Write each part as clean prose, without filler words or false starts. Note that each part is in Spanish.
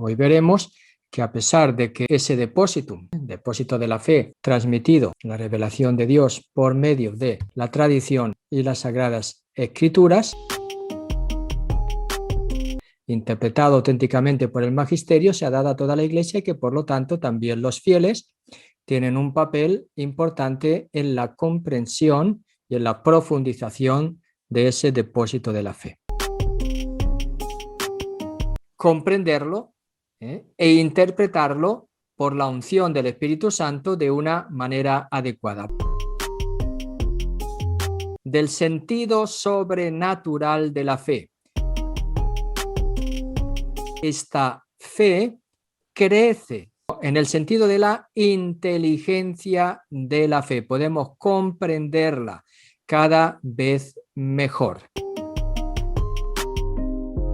Hoy veremos que a pesar de que ese depósito de la fe transmitido, la revelación de Dios por medio de la tradición y las sagradas escrituras, interpretado auténticamente por el magisterio, se ha dado a toda la Iglesia y que por lo tanto también los fieles tienen un papel importante en la comprensión y en la profundización de ese depósito de la fe. Comprenderlo e interpretarlo por la unción del Espíritu Santo de una manera adecuada. Del sentido sobrenatural de la fe. Esta fe crece en el sentido de la inteligencia de la fe. Podemos comprenderla cada vez mejor.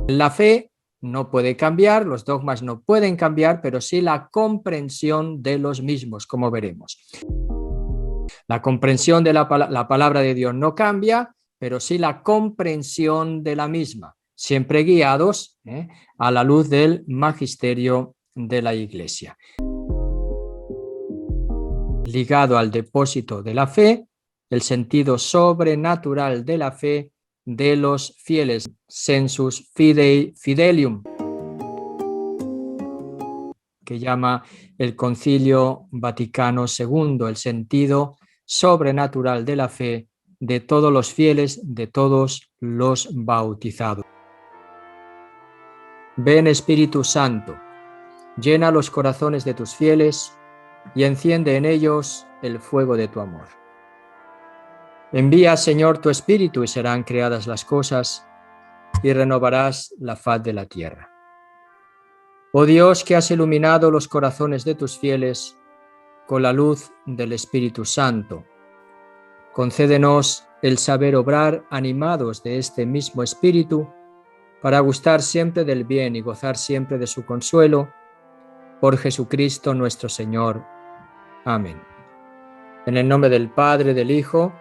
La fe no puede cambiar, los dogmas no pueden cambiar, pero sí la comprensión de los mismos, como veremos. La comprensión de la palabra de Dios no cambia, pero sí la comprensión de la misma, siempre guiados a la luz del magisterio de la Iglesia. Ligado al depósito de la fe, el sentido sobrenatural de la fe de los fieles, sensus fidei fidelium, que llama el Concilio Vaticano II, el sentido sobrenatural de la fe de todos los fieles, de todos los bautizados. Ven Espíritu Santo, llena los corazones de tus fieles y enciende en ellos el fuego de tu amor. Envía, Señor, tu Espíritu y serán creadas las cosas y renovarás la faz de la tierra. Oh Dios, que has iluminado los corazones de tus fieles con la luz del Espíritu Santo, concédenos el saber obrar animados de este mismo Espíritu para gustar siempre del bien y gozar siempre de su consuelo, por Jesucristo nuestro Señor. Amén. En el nombre del Padre, del Hijo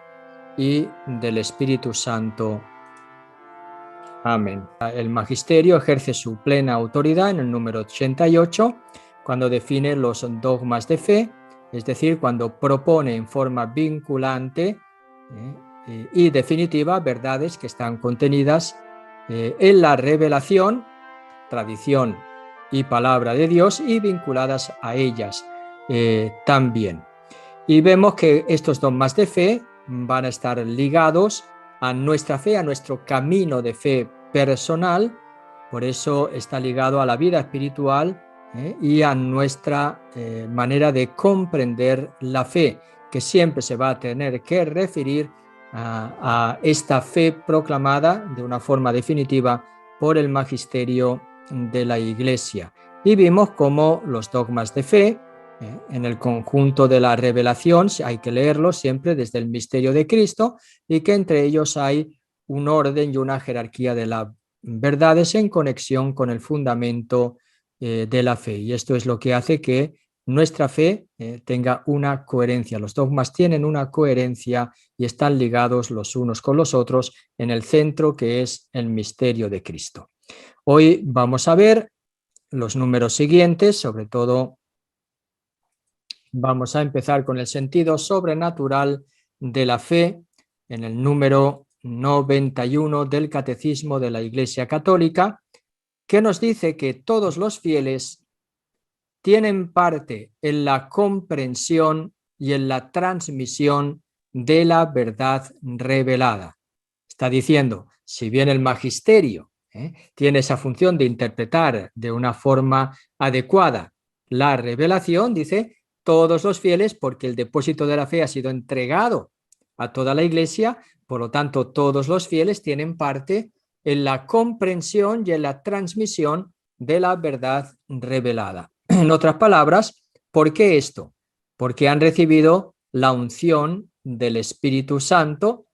y del Espíritu Santo. Amén. El magisterio ejerce su plena autoridad en el número 88, cuando define los dogmas de fe, es decir, cuando propone en forma vinculante y definitiva verdades que están contenidas en la revelación, tradición y palabra de Dios y vinculadas a ellas también. Y vemos que estos dogmas de fe van a estar ligados a nuestra fe, a nuestro camino de fe personal, por eso está ligado a la vida espiritual y a nuestra manera de comprender la fe, que siempre se va a tener que referir a esta fe proclamada de una forma definitiva por el magisterio de la Iglesia. Y vimos cómo los dogmas de fe en el conjunto de la revelación hay que leerlos siempre desde el misterio de Cristo y que entre ellos hay un orden y una jerarquía de las verdades en conexión con el fundamento de la fe. Y esto es lo que hace que nuestra fe tenga una coherencia. Los dogmas tienen una coherencia y están ligados los unos con los otros en el centro que es el misterio de Cristo. Hoy vamos a ver los números siguientes, sobre todo vamos a empezar con el sentido sobrenatural de la fe en el número 91 del Catecismo de la Iglesia Católica, que nos dice que todos los fieles tienen parte en la comprensión y en la transmisión de la verdad revelada. Está diciendo, si bien el magisterio tiene esa función de interpretar de una forma adecuada la revelación, dice, todos los fieles, porque el depósito de la fe ha sido entregado a toda la Iglesia, por lo tanto todos los fieles tienen parte en la comprensión y en la transmisión de la verdad revelada. En otras palabras, ¿por qué esto? Porque han recibido la unción del Espíritu Santo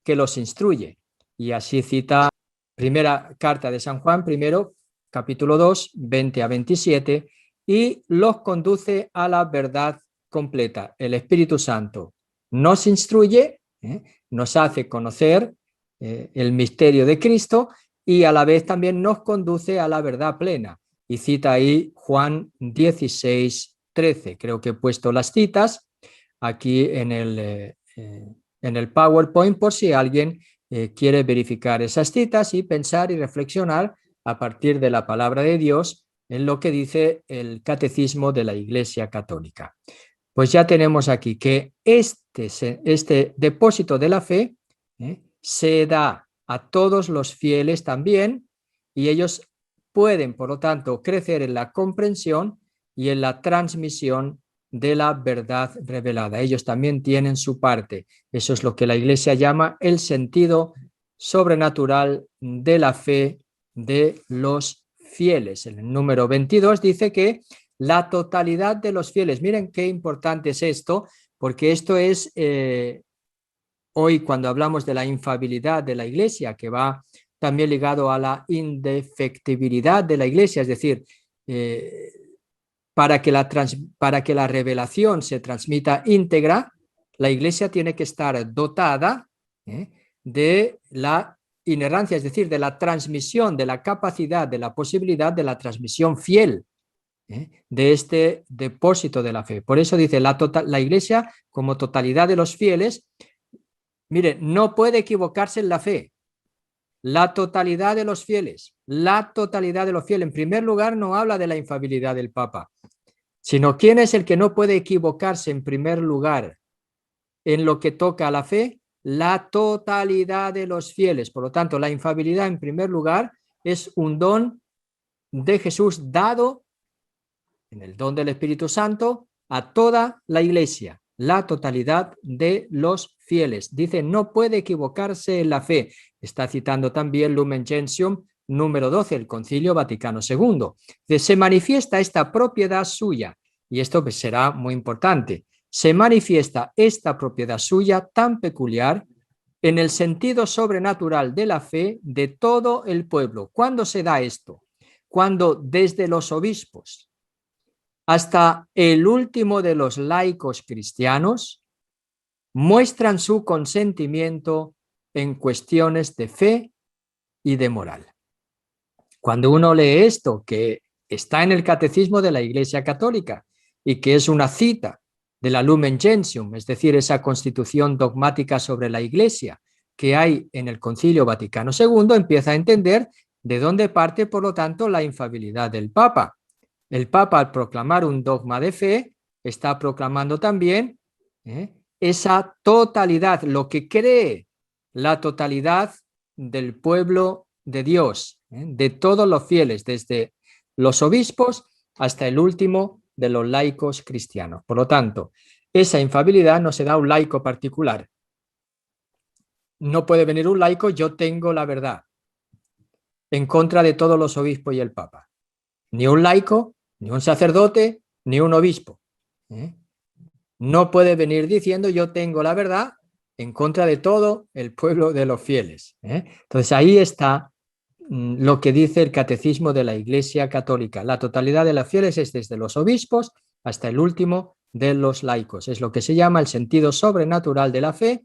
que los instruye. Y así cita primera carta de San Juan, primero, capítulo 2, 20 a 27, y los conduce a la verdad completa. El Espíritu Santo nos instruye, nos hace conocer el misterio de Cristo y a la vez también nos conduce a la verdad plena. y cita ahí Juan 16:13. Creo que he puesto las citas aquí en el PowerPoint por si alguien quiere verificar esas citas y pensar y reflexionar a partir de la palabra de Dios en lo que dice el Catecismo de la Iglesia Católica. Pues ya tenemos aquí que este depósito de la fe se da a todos los fieles también, y ellos pueden, por lo tanto, crecer en la comprensión y en la transmisión de la verdad revelada. Ellos también tienen su parte. Eso es lo que la Iglesia llama el sentido sobrenatural de la fe de los fieles. En el número 22 dice que la totalidad de los fieles, miren qué importante es esto, porque esto es hoy cuando hablamos de la infalibilidad de la Iglesia, que va también ligado a la indefectibilidad de la Iglesia, es decir, para que la revelación se transmita íntegra, la Iglesia tiene que estar dotada de la inerrancia, es decir, de la transmisión, de la capacidad, de la posibilidad de la transmisión fiel de este depósito de la fe. Por eso dice la Iglesia como totalidad de los fieles, mire, no puede equivocarse en la fe. La totalidad de los fieles, la totalidad de los fieles. En primer lugar, no habla de la infalibilidad del Papa, sino quién es el que no puede equivocarse en primer lugar en lo que toca a la fe, la totalidad de los fieles. Por lo tanto, la infalibilidad en primer lugar es un don de Jesús dado en el don del Espíritu Santo a toda la Iglesia, la totalidad de los fieles. Dice, no puede equivocarse en la fe. Está citando también Lumen Gentium número 12, el Concilio Vaticano II. Se manifiesta esta propiedad suya, y esto pues será muy importante, se manifiesta esta propiedad suya tan peculiar en el sentido sobrenatural de la fe de todo el pueblo. ¿Cuándo se da esto? Cuando desde los obispos hasta el último de los laicos cristianos muestran su consentimiento en cuestiones de fe y de moral. Cuando uno lee esto, que está en el Catecismo de la Iglesia Católica y que es una cita de la Lumen Gentium, es decir, esa constitución dogmática sobre la Iglesia que hay en el Concilio Vaticano II, empieza a entender de dónde parte, por lo tanto, la infalibilidad del Papa. El Papa, al proclamar un dogma de fe, está proclamando también esa totalidad, lo que cree la totalidad del pueblo de Dios, de todos los fieles, desde los obispos hasta el último de los laicos cristianos. Por lo tanto, esa infalibilidad no se da a un laico particular. No puede venir un laico, yo tengo la verdad, en contra de todos los obispos y el Papa. Ni un laico, ni un sacerdote, ni un obispo. No puede venir diciendo yo tengo la verdad en contra de todo el pueblo de los fieles. Entonces ahí está lo que dice el Catecismo de la Iglesia Católica. La totalidad de los fieles es desde los obispos hasta el último de los laicos. Es lo que se llama el sentido sobrenatural de la fe,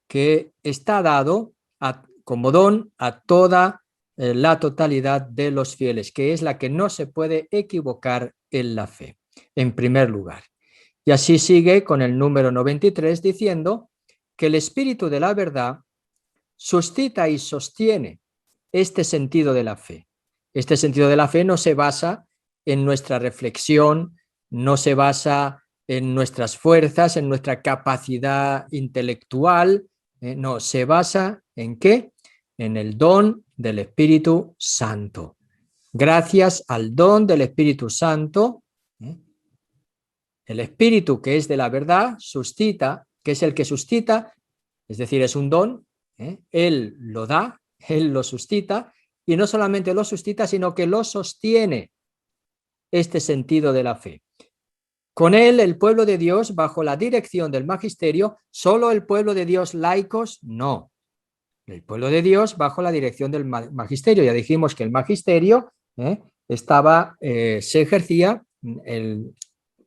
que está dado como don a toda la totalidad de los fieles, que es la que no se puede equivocar en la fe, en primer lugar. Y así sigue con el número 93 diciendo que el Espíritu de la verdad suscita y sostiene este sentido de la fe. Este sentido de la fe no se basa en nuestra reflexión, no se basa en nuestras fuerzas, en nuestra capacidad intelectual, no, se basa ¿en qué? En el don del Espíritu Santo. Gracias al don del Espíritu Santo, el Espíritu que es de la verdad suscita, que es el que suscita, es decir, es un don, Él lo da, Él lo suscita, y no solamente lo suscita, sino que lo sostiene, este sentido de la fe. Con él, el pueblo de Dios, bajo la dirección del magisterio, solo el pueblo de Dios laicos, no. El pueblo de Dios bajo la dirección del magisterio. Ya dijimos que el magisterio se ejercía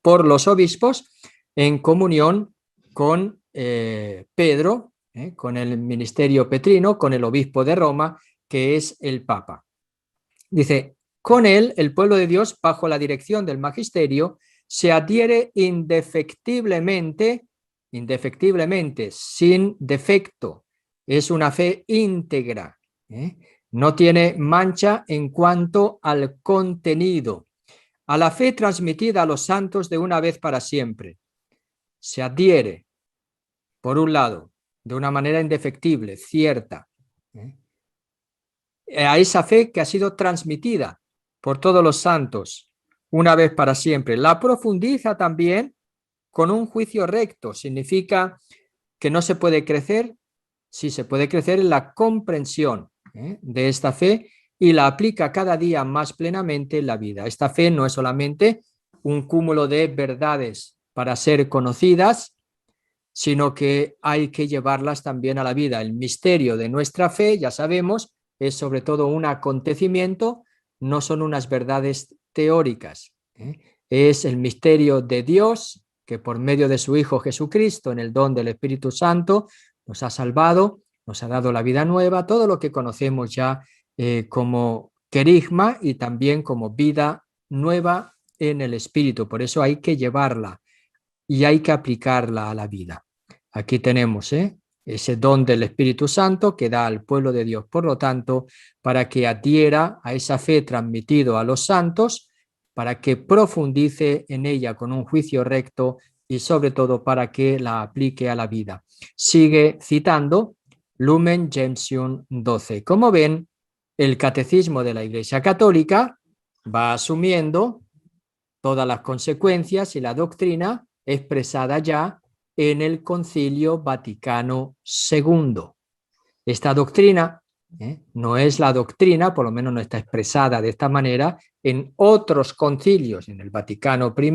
por los obispos en comunión con Pedro, con el ministerio petrino, con el obispo de Roma, que es el Papa. Dice, Con él, el pueblo de Dios, bajo la dirección del magisterio, se adhiere indefectiblemente, sin defecto. Es una fe íntegra, ¿eh? No tiene mancha en cuanto al contenido. A la fe transmitida a los santos de una vez para siempre. Se adhiere, por un lado, de una manera indefectible, cierta, ¿eh? A esa fe que ha sido transmitida por todos los santos una vez para siempre. La profundiza también con un juicio recto. Significa que no se puede crecer, sí se puede crecer en la comprensión de esta fe y la aplica cada día más plenamente en la vida. Esta fe no es solamente un cúmulo de verdades para ser conocidas, sino que hay que llevarlas también a la vida. El misterio de nuestra fe, ya sabemos, es sobre todo un acontecimiento, no son unas verdades teóricas. Es el misterio de Dios que por medio de su Hijo Jesucristo, en el don del Espíritu Santo, nos ha salvado, nos ha dado la vida nueva, todo lo que conocemos ya como querigma y también como vida nueva en el Espíritu. Por eso hay que llevarla y hay que aplicarla a la vida. Aquí tenemos ese don del Espíritu Santo que da al pueblo de Dios, por lo tanto, para que adhiera a esa fe transmitido a los santos, para que profundice en ella con un juicio recto y sobre todo para que la aplique a la vida. Sigue citando Lumen Gentium 12. Como ven, el catecismo de la Iglesia Católica va asumiendo todas las consecuencias y la doctrina expresada ya en el Concilio Vaticano II. Esta doctrina no es la doctrina, por lo menos no está expresada de esta manera, en otros concilios, en el Vaticano I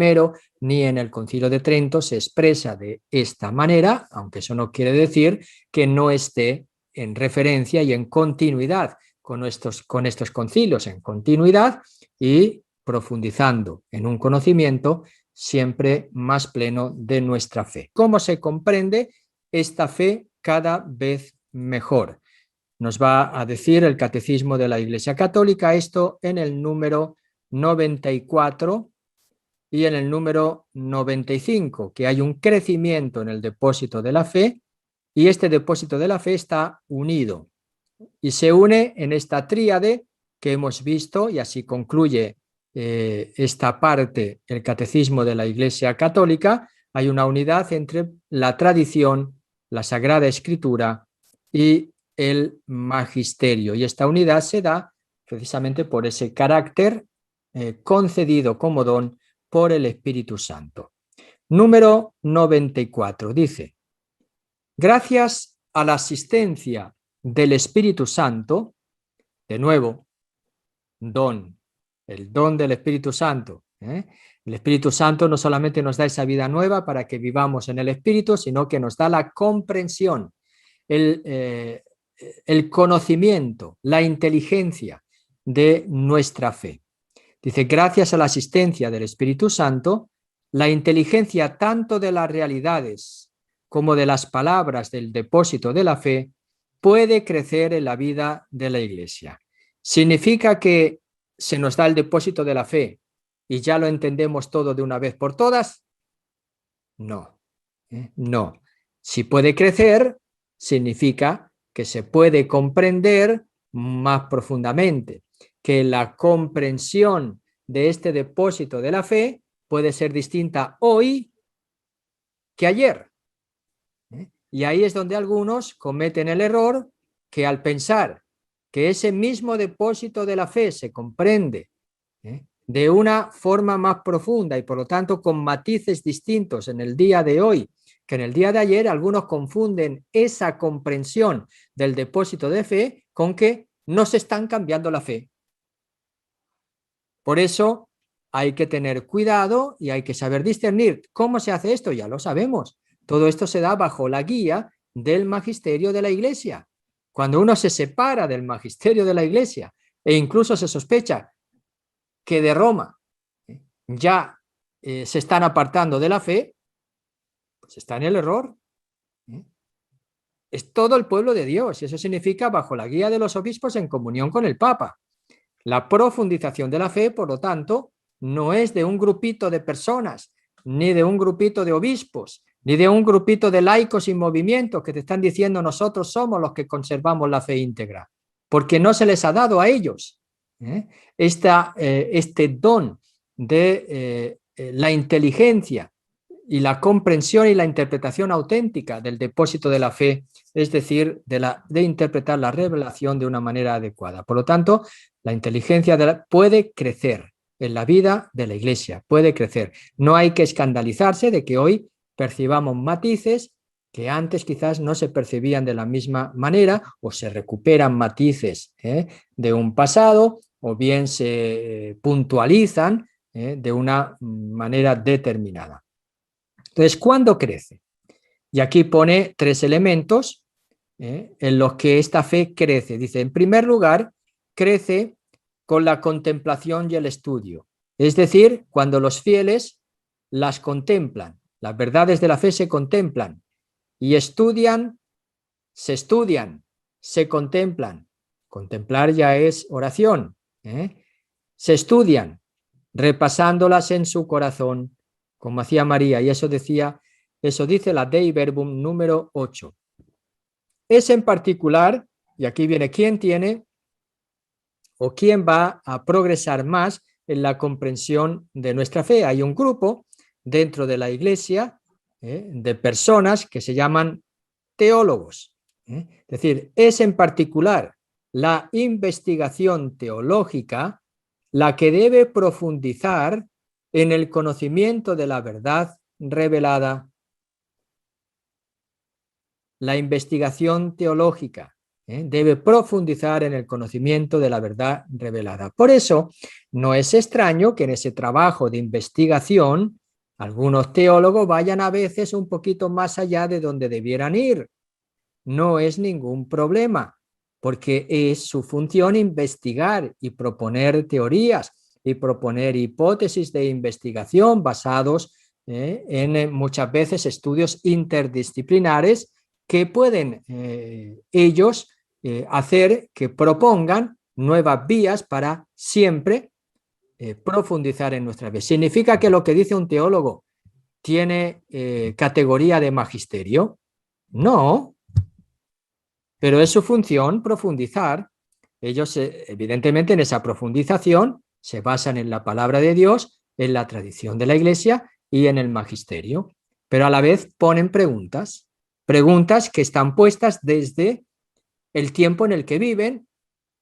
ni en el Concilio de Trento se expresa de esta manera, aunque eso no quiere decir que no esté en referencia y en continuidad con estos concilios, en continuidad y profundizando en un conocimiento siempre más pleno de nuestra fe. ¿Cómo se comprende esta fe cada vez mejor? Nos va a decir el Catecismo de la Iglesia Católica esto en el número 94 y en el número 95, que hay un crecimiento en el depósito de la fe y este depósito de la fe está unido y se une en esta tríade que hemos visto y así concluye esta parte, el Catecismo de la Iglesia Católica. Hay una unidad entre la tradición, la Sagrada Escritura y el magisterio. Y esta unidad se da precisamente por ese carácter concedido como don por el Espíritu Santo. Número 94 dice: gracias a la asistencia del Espíritu Santo, de nuevo, don, el don del Espíritu Santo. El Espíritu Santo no solamente nos da esa vida nueva para que vivamos en el Espíritu, sino que nos da la comprensión, el conocimiento, la inteligencia de nuestra fe. Dice, gracias a la asistencia del Espíritu Santo, la inteligencia tanto de las realidades como de las palabras del depósito de la fe puede crecer en la vida de la Iglesia. ¿Significa que se nos da el depósito de la fe y ya lo entendemos todo de una vez por todas? No, no. Si puede crecer, significa que se puede comprender más profundamente, que la comprensión de este depósito de la fe puede ser distinta hoy que ayer. Y ahí es donde algunos cometen el error que al pensar que ese mismo depósito de la fe se comprende de una forma más profunda y por lo tanto con matices distintos en el día de hoy que en el día de ayer, algunos confunden esa comprensión del depósito de fe con que no se están cambiando la fe. Por eso hay que tener cuidado y hay que saber discernir. ¿Cómo se hace esto? Ya lo sabemos. Todo esto se da bajo la guía del magisterio de la Iglesia. Cuando uno se separa del magisterio de la Iglesia e incluso se sospecha que de Roma ya se están apartando de la fe, pues está en el error. Es todo el pueblo de Dios y eso significa bajo la guía de los obispos en comunión con el Papa. La profundización de la fe, por lo tanto, no es de un grupito de personas, ni de un grupito de obispos, ni de un grupito de laicos sin movimiento que te están diciendo nosotros somos los que conservamos la fe íntegra, porque no se les ha dado a ellos este don de la inteligencia y la comprensión y la interpretación auténtica del depósito de la fe, es decir, de interpretar la revelación de una manera adecuada. Por lo tanto, la inteligencia puede crecer en la vida de la Iglesia, puede crecer. No hay que escandalizarse de que hoy percibamos matices que antes quizás no se percibían de la misma manera, o se recuperan matices de un pasado, o bien se puntualizan de una manera determinada. Entonces, ¿cuándo crece? Y aquí pone 3 elementos en los que esta fe crece. Dice, en primer lugar, crece con la contemplación y el estudio. Es decir, cuando los fieles las contemplan, las verdades de la fe se contemplan y estudian, se contemplan. Contemplar ya es oración. Se estudian, repasándolas en su corazón, como hacía María, y eso dice la Dei Verbum número 8. Es en particular, y aquí viene quién tiene o quién va a progresar más en la comprensión de nuestra fe. Hay un grupo dentro de la Iglesia de personas que se llaman teólogos. Es decir, es en particular la investigación teológica la que debe profundizar en el conocimiento de la verdad revelada. La investigación teológica debe profundizar en el conocimiento de la verdad revelada. Por eso, no es extraño que en ese trabajo de investigación algunos teólogos vayan a veces un poquito más allá de donde debieran ir. No es ningún problema, porque es su función investigar y proponer teorías y proponer hipótesis de investigación basados en muchas veces estudios interdisciplinares que pueden ellos hacer que propongan nuevas vías para siempre profundizar en nuestra fe. ¿Significa que lo que dice un teólogo tiene categoría de magisterio? No, pero es su función profundizar. Ellos, evidentemente, en esa profundización se basan en la palabra de Dios, en la tradición de la Iglesia y en el magisterio, pero a la vez ponen preguntas que están puestas desde el tiempo en el que viven,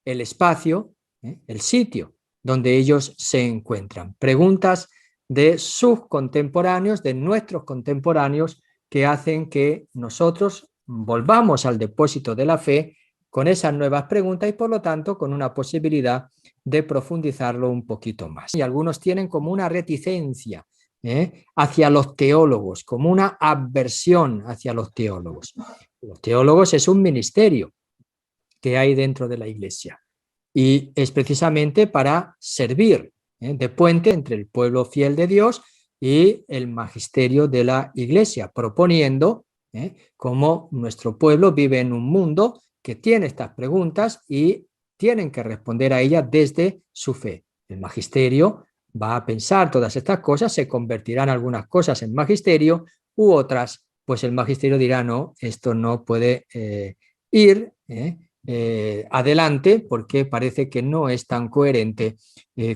el espacio, el sitio donde ellos se encuentran. Preguntas de sus contemporáneos, de nuestros contemporáneos, que hacen que nosotros volvamos al depósito de la fe con esas nuevas preguntas y por lo tanto con una posibilidad de profundizarlo un poquito más. Y algunos tienen como una reticencia hacia los teólogos, como una aversión hacia los teólogos. Los teólogos es un ministerio que hay dentro de la Iglesia y es precisamente para servir de puente entre el pueblo fiel de Dios y el magisterio de la Iglesia, proponiendo cómo nuestro pueblo vive en un mundo que tiene estas preguntas y tienen que responder a ellas desde su fe. El magisterio va a pensar todas estas cosas, se convertirán algunas cosas en magisterio u otras, pues el magisterio dirá no, esto no puede ir adelante porque parece que no es tan coherente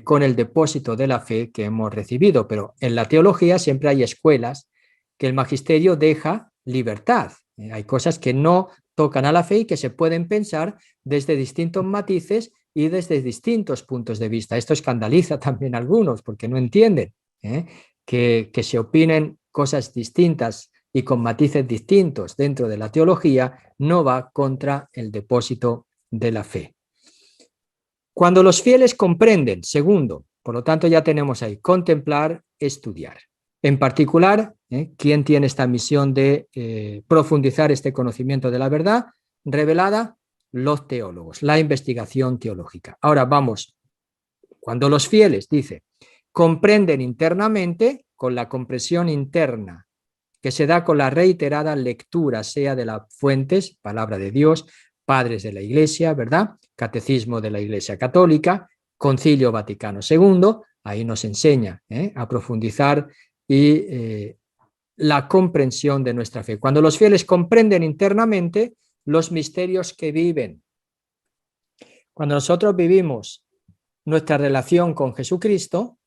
con el depósito de la fe que hemos recibido. Pero en la teología siempre hay escuelas que el magisterio deja libertad. Hay cosas que no tocan a la fe y que se pueden pensar desde distintos matices y desde distintos puntos de vista. Esto escandaliza también a algunos porque no entienden que se opinen cosas distintas y con matices distintos dentro de la teología no va contra el depósito de la fe. Cuando los fieles comprenden, segundo, por lo tanto ya tenemos ahí, contemplar, estudiar. En particular, ¿quién tiene esta misión de profundizar este conocimiento de la verdad revelada? Los teólogos, la investigación teológica. Ahora vamos, cuando los fieles, dice, comprenden internamente, con la comprensión interna, que se da con la reiterada lectura, sea de las fuentes, palabra de Dios, padres de la Iglesia, ¿verdad? Catecismo de la Iglesia Católica, Concilio Vaticano II, ahí nos enseña a profundizar y la comprensión de nuestra fe. Cuando los fieles comprenden internamente los misterios que viven. Cuando nosotros vivimos nuestra relación con Jesucristo,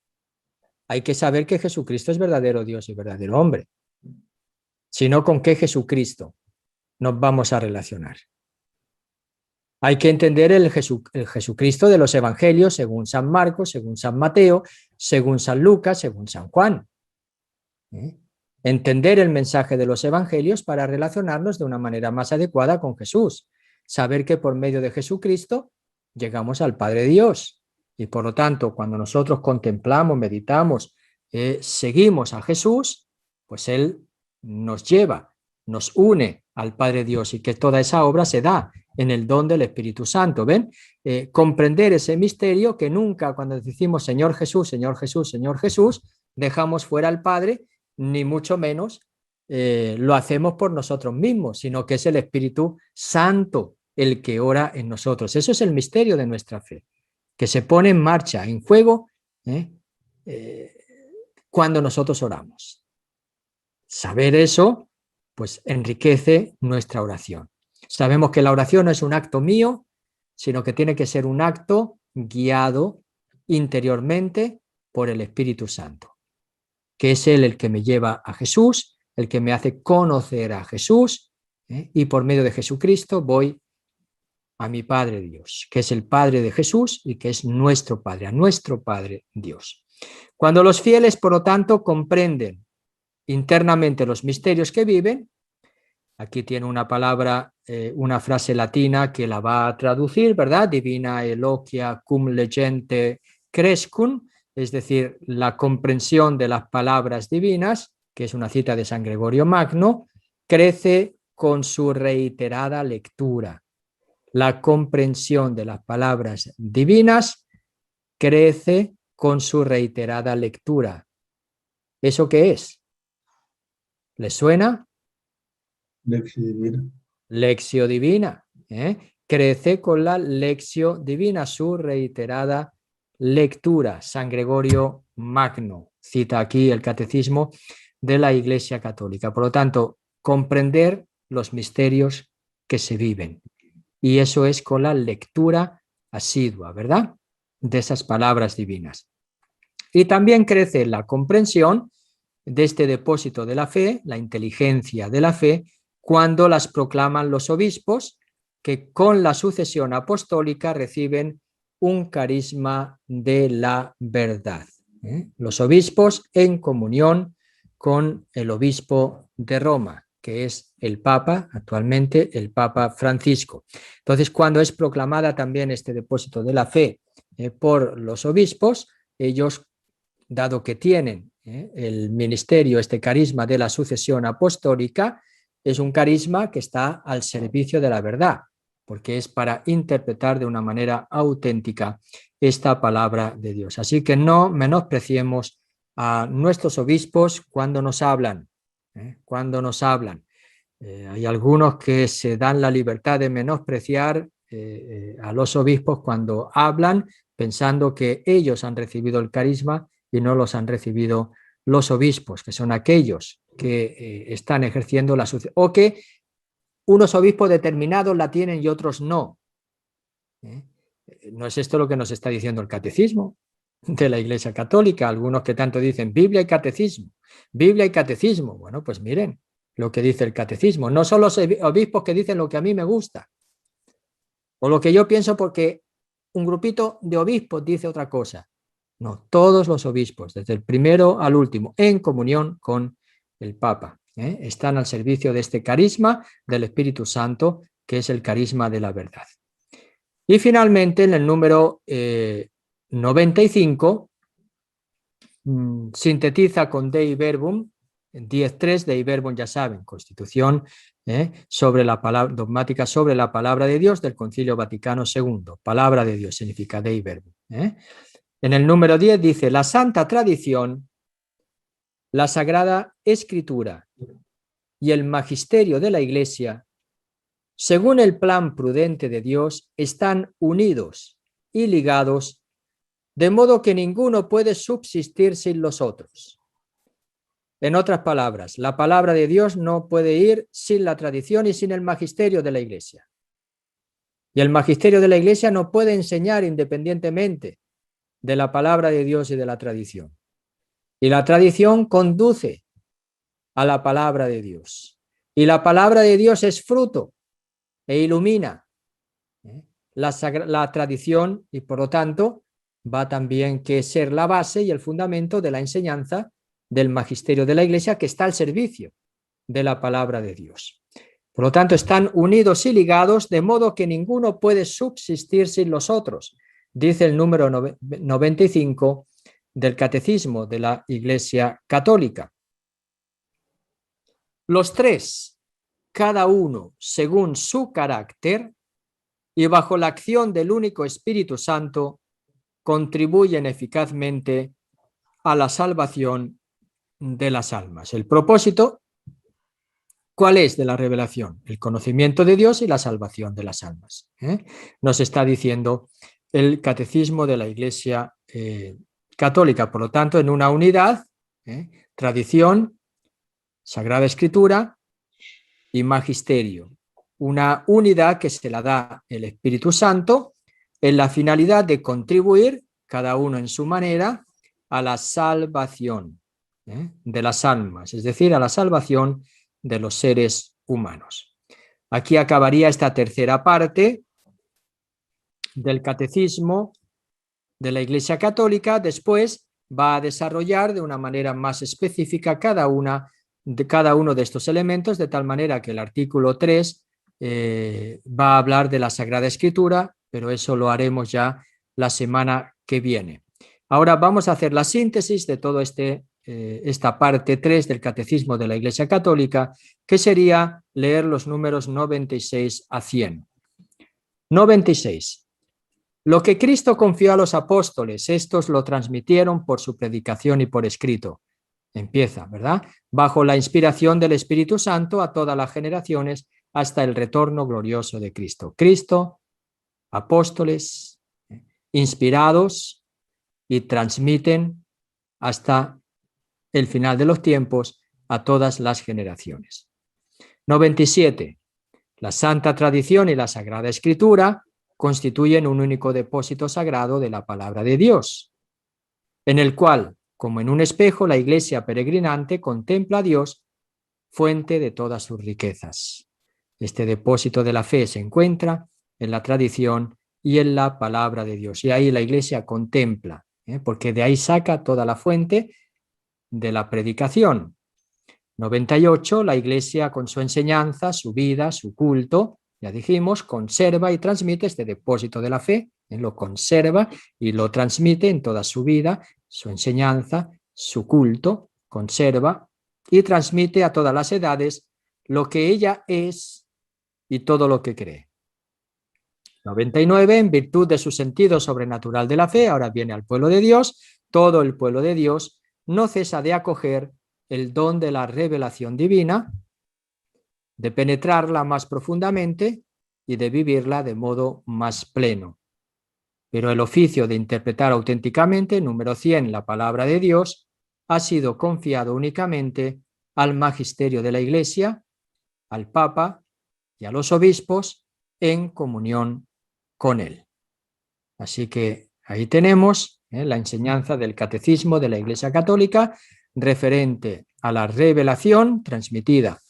hay que saber que Jesucristo es verdadero Dios y verdadero hombre. Sino con qué Jesucristo nos vamos a relacionar. Hay que entender el Jesucristo de los Evangelios según San Marcos, según San Mateo, según San Lucas, según San Juan. Entender el mensaje de los Evangelios para relacionarnos de una manera más adecuada con Jesús. Saber que por medio de Jesucristo llegamos al Padre Dios. Y por lo tanto, cuando nosotros contemplamos, meditamos, seguimos a Jesús, pues Él nos lleva, nos une al Padre Dios y que toda esa obra se da en el don del Espíritu Santo. ¿Ven? Comprender ese misterio que nunca cuando decimos Señor Jesús, Señor Jesús, Señor Jesús, dejamos fuera al Padre, ni mucho menos lo hacemos por nosotros mismos, sino que es el Espíritu Santo el que ora en nosotros. Eso es el misterio de nuestra fe, que se pone en marcha, en fuego, cuando nosotros oramos. Saber eso, pues enriquece nuestra oración. Sabemos que la oración no es un acto mío, sino que tiene que ser un acto guiado interiormente por el Espíritu Santo, que es Él el que me lleva a Jesús, el que me hace conocer a Jesús, y por medio de Jesucristo voy a mi Padre Dios, que es el Padre de Jesús y que es nuestro Padre, a nuestro Padre Dios. Cuando los fieles, por lo tanto, comprenden internamente los misterios que viven, aquí tiene una palabra, una frase latina que la va a traducir, ¿verdad? Divina eloquia cum legente crescum, es decir, la comprensión de las palabras divinas, que es una cita de San Gregorio Magno, crece con su reiterada lectura. La comprensión de las palabras divinas crece con su reiterada lectura. ¿Eso qué es? ¿Les suena? Lección divina. Lección divina. Crece con la lección divina, su reiterada lectura. San Gregorio Magno cita aquí el catecismo de la Iglesia Católica. Por lo tanto, comprender los misterios que se viven. Y eso es con la lectura asidua, ¿verdad? De esas palabras divinas. Y también crece la comprensión de este depósito de la fe, la inteligencia de la fe, cuando las proclaman los obispos, que con la sucesión apostólica reciben un carisma de la verdad. Los obispos en comunión con el obispo de Roma, que es el Papa, actualmente el Papa Francisco. Entonces, cuando es proclamada también este depósito de la fe por los obispos, ellos, dado que tienen el ministerio, este carisma de la sucesión apostólica, es un carisma que está al servicio de la verdad, porque es para interpretar de una manera auténtica esta palabra de Dios. Así que no menospreciemos a nuestros obispos cuando nos hablan. Cuando nos hablan. Hay algunos que se dan la libertad de menospreciar a los obispos cuando hablan, pensando que ellos han recibido el carisma y no los han recibido los obispos, que son aquellos que están ejerciendo la sucesión, o que unos obispos determinados la tienen y otros no. ¿No es esto lo que nos está diciendo el catecismo de la Iglesia Católica? Algunos que tanto dicen Biblia y catecismo, Biblia y catecismo. Bueno, pues miren lo que dice el catecismo. No son los obispos que dicen lo que a mí me gusta o lo que yo pienso porque un grupito de obispos dice otra cosa. No, todos los obispos, desde el primero al último, en comunión con el Papa, están al servicio de este carisma del Espíritu Santo, que es el carisma de la verdad. Y finalmente, en el número 95, sintetiza con Dei Verbum, 10.3, Dei Verbum, ya saben, Constitución sobre la palabra, dogmática sobre la palabra de Dios del Concilio Vaticano II. Palabra de Dios significa Dei Verbum. En el número 10 dice, la Santa Tradición, la Sagrada Escritura y el Magisterio de la Iglesia, según el plan prudente de Dios, están unidos y ligados de modo que ninguno puede subsistir sin los otros. En otras palabras, la palabra de Dios no puede ir sin la tradición y sin el magisterio de la Iglesia. Y el magisterio de la Iglesia no puede enseñar independientemente de la palabra de Dios y de la tradición. Y la tradición conduce a la palabra de Dios. Y la palabra de Dios es fruto e ilumina la tradición, y por lo tanto va también que ser la base y el fundamento de la enseñanza del magisterio de la Iglesia, que está al servicio de la palabra de Dios. Por lo tanto, están unidos y ligados, de modo que ninguno puede subsistir sin los otros, dice el número 95 del Catecismo de la Iglesia Católica. Los tres, cada uno según su carácter y bajo la acción del único Espíritu Santo, contribuyen eficazmente a la salvación de las almas. El propósito, ¿cuál es de la revelación? El conocimiento de Dios y la salvación de las almas. Nos está diciendo el Catecismo de la Iglesia Católica. Por lo tanto, en una unidad, tradición, Sagrada Escritura y magisterio. Una unidad que se la da el Espíritu Santo en la finalidad de contribuir, cada uno en su manera, a la salvación de las almas, es decir, a la salvación de los seres humanos. Aquí acabaría esta tercera parte del Catecismo de la Iglesia Católica. Después va a desarrollar de una manera más específica cada uno de estos elementos, de tal manera que el artículo 3 va a hablar de la Sagrada Escritura, pero eso lo haremos ya la semana que viene. Ahora vamos a hacer la síntesis de todo esta parte 3 del Catecismo de la Iglesia Católica, que sería leer los números 96 a 100. 96. Lo que Cristo confió a los apóstoles, estos lo transmitieron por su predicación y por escrito. Empieza, ¿verdad? Bajo la inspiración del Espíritu Santo a todas las generaciones hasta el retorno glorioso de Cristo. Cristo, apóstoles, inspirados y transmiten hasta el final de los tiempos a todas las generaciones. 97. La Santa Tradición y la Sagrada Escritura constituyen un único depósito sagrado de la palabra de Dios, en el cual, como en un espejo, la Iglesia peregrinante contempla a Dios, fuente de todas sus riquezas. Este depósito de la fe se encuentra en la tradición y en la palabra de Dios. Y ahí la Iglesia contempla, porque de ahí saca toda la fuente de la predicación. 98. La Iglesia, con su enseñanza, su vida, su culto, ya dijimos, conserva y transmite este depósito de la fe, lo conserva y lo transmite en toda su vida, su enseñanza, su culto, conserva y transmite a todas las edades lo que ella es y todo lo que cree. 99. En virtud de su sentido sobrenatural de la fe, ahora viene al pueblo de Dios, todo el pueblo de Dios no cesa de acoger el don de la revelación divina, de penetrarla más profundamente y de vivirla de modo más pleno. Pero el oficio de interpretar auténticamente, número 100, la palabra de Dios, ha sido confiado únicamente al magisterio de la Iglesia, al Papa y a los obispos en comunión con él. Así que ahí tenemos la enseñanza del Catecismo de la Iglesia Católica referente a la revelación transmitida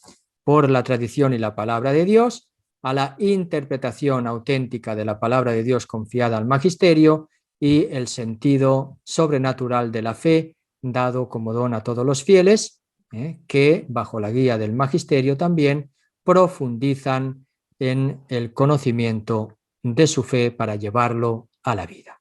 por la tradición y la palabra de Dios, a la interpretación auténtica de la palabra de Dios confiada al magisterio y el sentido sobrenatural de la fe dado como don a todos los fieles, que bajo la guía del magisterio también profundizan en el conocimiento de su fe para llevarlo a la vida.